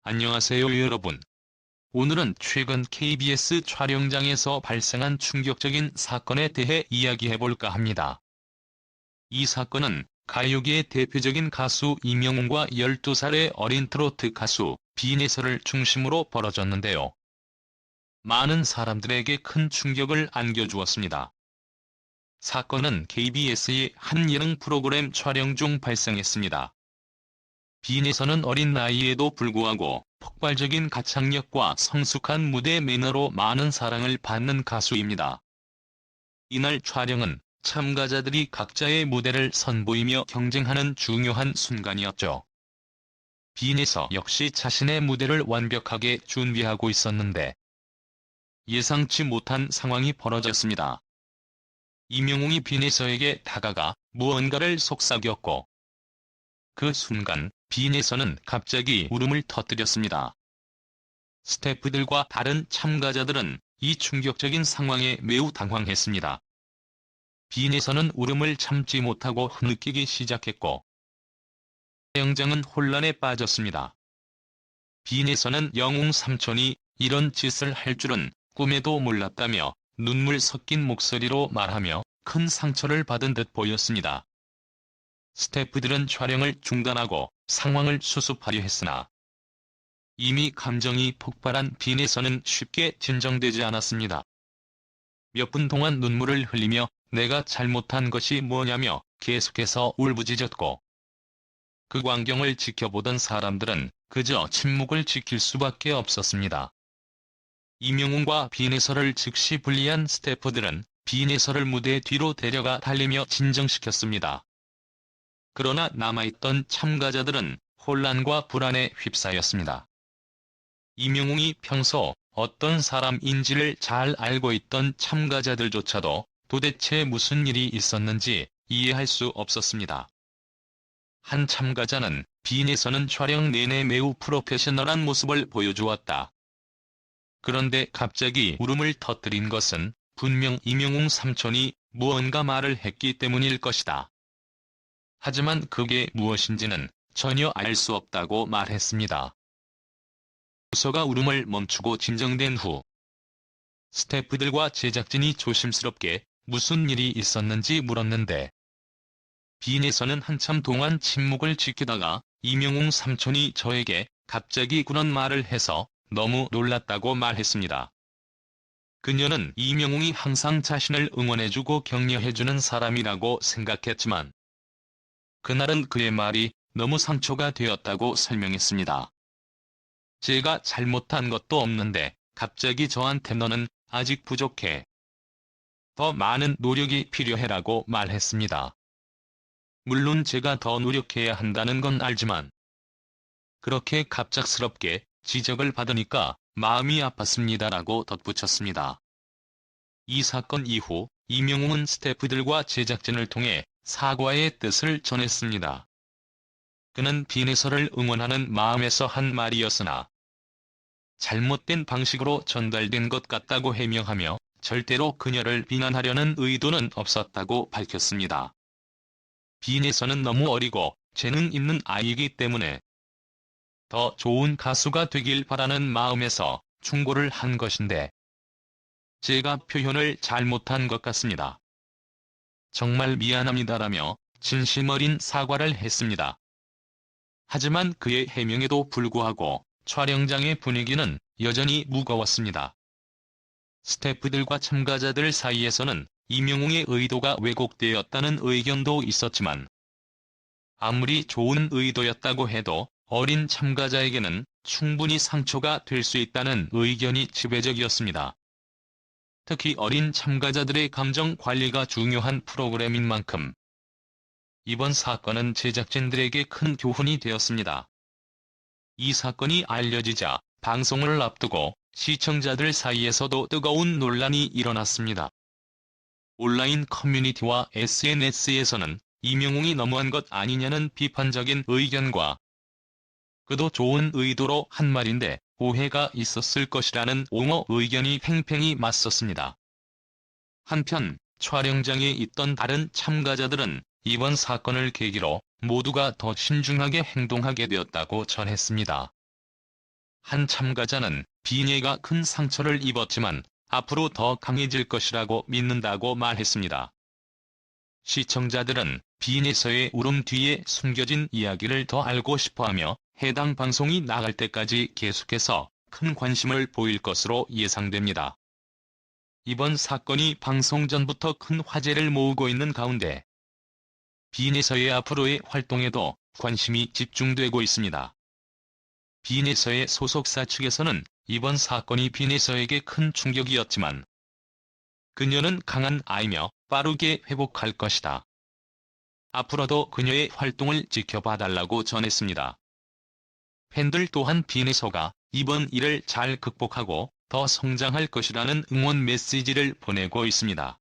안녕하세요 여러분. 오늘은 최근 KBS 촬영장에서 발생한 충격적인 사건에 대해 이야기해볼까 합니다. 이 사건은 가요계의 대표적인 가수 임영웅과 12살의 어린 트로트 가수 빈혜서를 중심으로 벌어졌는데요. 많은 사람들에게 큰 충격을 안겨주었습니다. 사건은 KBS의 한 예능 프로그램 촬영 중 발생했습니다. 빈혜서는 어린 나이에도 불구하고 폭발적인 가창력과 성숙한 무대 매너로 많은 사랑을 받는 가수입니다. 이날 촬영은 참가자들이 각자의 무대를 선보이며 경쟁하는 중요한 순간이었죠. 빈혜서 역시 자신의 무대를 완벽하게 준비하고 있었는데 예상치 못한 상황이 벌어졌습니다. 임영웅이 빈혜서에게 다가가 무언가를 속삭였고 그 순간 빈혜서는 갑자기 울음을 터뜨렸습니다. 스태프들과 다른 참가자들은 이 충격적인 상황에 매우 당황했습니다. 빈혜서는 울음을 참지 못하고 흐느끼기 시작했고 촬영장은 혼란에 빠졌습니다. 빈혜서는 영웅 삼촌이 이런 짓을 할 줄은 꿈에도 몰랐다며 눈물 섞인 목소리로 말하며 큰 상처를 받은 듯 보였습니다. 스태프들은 촬영을 중단하고 상황을 수습하려 했으나 이미 감정이 폭발한 빈혜서는 쉽게 진정되지 않았습니다. 몇 분 동안 눈물을 흘리며 내가 잘못한 것이 뭐냐며 계속해서 울부짖었고 그 광경을 지켜보던 사람들은 그저 침묵을 지킬 수밖에 없었습니다. 임영웅과 빈혜서를 즉시 분리한 스태프들은 빈혜서를 무대 뒤로 데려가 달래며 진정시켰습니다. 그러나 남아있던 참가자들은 혼란과 불안에 휩싸였습니다. 임영웅이 평소 어떤 사람인지를 잘 알고 있던 참가자들조차도 도대체 무슨 일이 있었는지 이해할 수 없었습니다. 한 참가자는 빈혜서는 촬영 내내 매우 프로페셔널한 모습을 보여주었다. 그런데 갑자기 울음을 터뜨린 것은 분명 임영웅 삼촌이 무언가 말을 했기 때문일 것이다. 하지만 그게 무엇인지는 전혀 알 수 없다고 말했습니다. 서가 울음을 멈추고 진정된 후 스태프들과 제작진이 조심스럽게 무슨 일이 있었는지 물었는데 빈혜서는 한참 동안 침묵을 지키다가 임영웅 삼촌이 저에게 갑자기 그런 말을 해서 너무 놀랐다고 말했습니다. 그녀는 임영웅이 항상 자신을 응원해주고 격려해주는 사람이라고 생각했지만 그날은 그의 말이 너무 상처가 되었다고 설명했습니다. 제가 잘못한 것도 없는데 갑자기 저한테 너는 아직 부족해. 더 많은 노력이 필요해라고 말했습니다. 물론 제가 더 노력해야 한다는 건 알지만 그렇게 갑작스럽게 지적을 받으니까 마음이 아팠습니다라고 덧붙였습니다. 이 사건 이후 임영웅은 스태프들과 제작진을 통해 사과의 뜻을 전했습니다. 그는 빈혜서를 응원하는 마음에서 한 말이었으나 잘못된 방식으로 전달된 것 같다고 해명하며 절대로 그녀를 비난하려는 의도는 없었다고 밝혔습니다. 빈혜서는 너무 어리고 재능 있는 아이이기 때문에 더 좋은 가수가 되길 바라는 마음에서 충고를 한 것인데 제가 표현을 잘못한 것 같습니다. 정말 미안합니다라며 진심 어린 사과를 했습니다. 하지만 그의 해명에도 불구하고 촬영장의 분위기는 여전히 무거웠습니다. 스태프들과 참가자들 사이에서는 임영웅의 의도가 왜곡되었다는 의견도 있었지만 아무리 좋은 의도였다고 해도 어린 참가자에게는 충분히 상처가 될 수 있다는 의견이 지배적이었습니다. 특히 어린 참가자들의 감정 관리가 중요한 프로그램인 만큼 이번 사건은 제작진들에게 큰 교훈이 되었습니다. 이 사건이 알려지자 방송을 앞두고 시청자들 사이에서도 뜨거운 논란이 일어났습니다. 온라인 커뮤니티와 SNS에서는 임영웅이 너무한 것 아니냐는 비판적인 의견과 그도 좋은 의도로 한 말인데 오해가 있었을 것이라는 옹호 의견이 팽팽히 맞섰습니다. 한편 촬영장에 있던 다른 참가자들은 이번 사건을 계기로 모두가 더 신중하게 행동하게 되었다고 전했습니다. 한 참가자는 비내가 큰 상처를 입었지만 앞으로 더 강해질 것이라고 믿는다고 말했습니다. 시청자들은 비내서의 울음 뒤에 숨겨진 이야기를 더 알고 싶어하며 해당 방송이 나갈 때까지 계속해서 큰 관심을 보일 것으로 예상됩니다. 이번 사건이 방송 전부터 큰 화제를 모으고 있는 가운데 비내서의 앞으로의 활동에도 관심이 집중되고 있습니다. 비내서의 소속사 측에서는 이번 사건이 비내서에게 큰 충격이었지만 그녀는 강한 아이며 빠르게 회복할 것이다. 앞으로도 그녀의 활동을 지켜봐달라고 전했습니다. 팬들 또한 비내서가 이번 일을 잘 극복하고 더 성장할 것이라는 응원 메시지를 보내고 있습니다.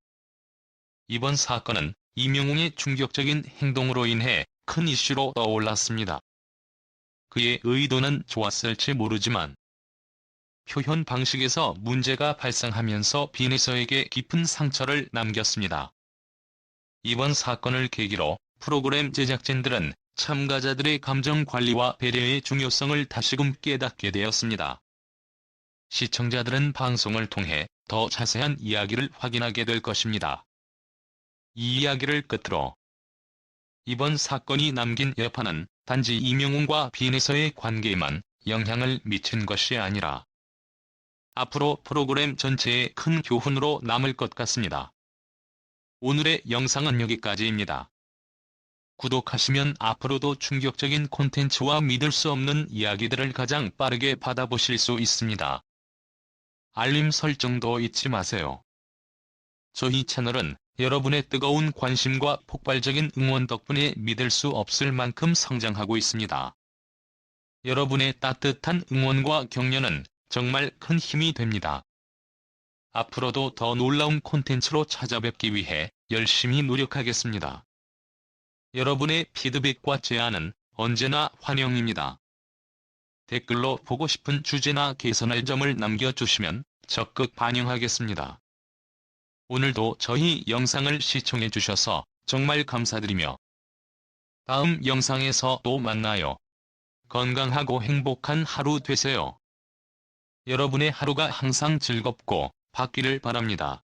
이번 사건은 이명웅의 충격적인 행동으로 인해 큰 이슈로 떠올랐습니다. 그의 의도는 좋았을지 모르지만 표현 방식에서 문제가 발생하면서 비내서에게 깊은 상처를 남겼습니다. 이번 사건을 계기로 프로그램 제작진들은 참가자들의 감정 관리와 배려의 중요성을 다시금 깨닫게 되었습니다. 시청자들은 방송을 통해 더 자세한 이야기를 확인하게 될 것입니다. 이 이야기를 끝으로 이번 사건이 남긴 여파는 단지 이명웅과 비내서의 관계에만 영향을 미친 것이 아니라 앞으로 프로그램 전체에 큰 교훈으로 남을 것 같습니다. 오늘의 영상은 여기까지입니다. 구독하시면 앞으로도 충격적인 콘텐츠와 믿을 수 없는 이야기들을 가장 빠르게 받아보실 수 있습니다. 알림 설정도 잊지 마세요. 저희 채널은 여러분의 뜨거운 관심과 폭발적인 응원 덕분에 믿을 수 없을 만큼 성장하고 있습니다. 여러분의 따뜻한 응원과 격려는 정말 큰 힘이 됩니다. 앞으로도 더 놀라운 콘텐츠로 찾아뵙기 위해 열심히 노력하겠습니다. 여러분의 피드백과 제안은 언제나 환영입니다. 댓글로 보고 싶은 주제나 개선할 점을 남겨주시면 적극 반영하겠습니다. 오늘도 저희 영상을 시청해주셔서 정말 감사드리며 다음 영상에서 또 만나요. 건강하고 행복한 하루 되세요. 여러분의 하루가 항상 즐겁고 밝기를 바랍니다.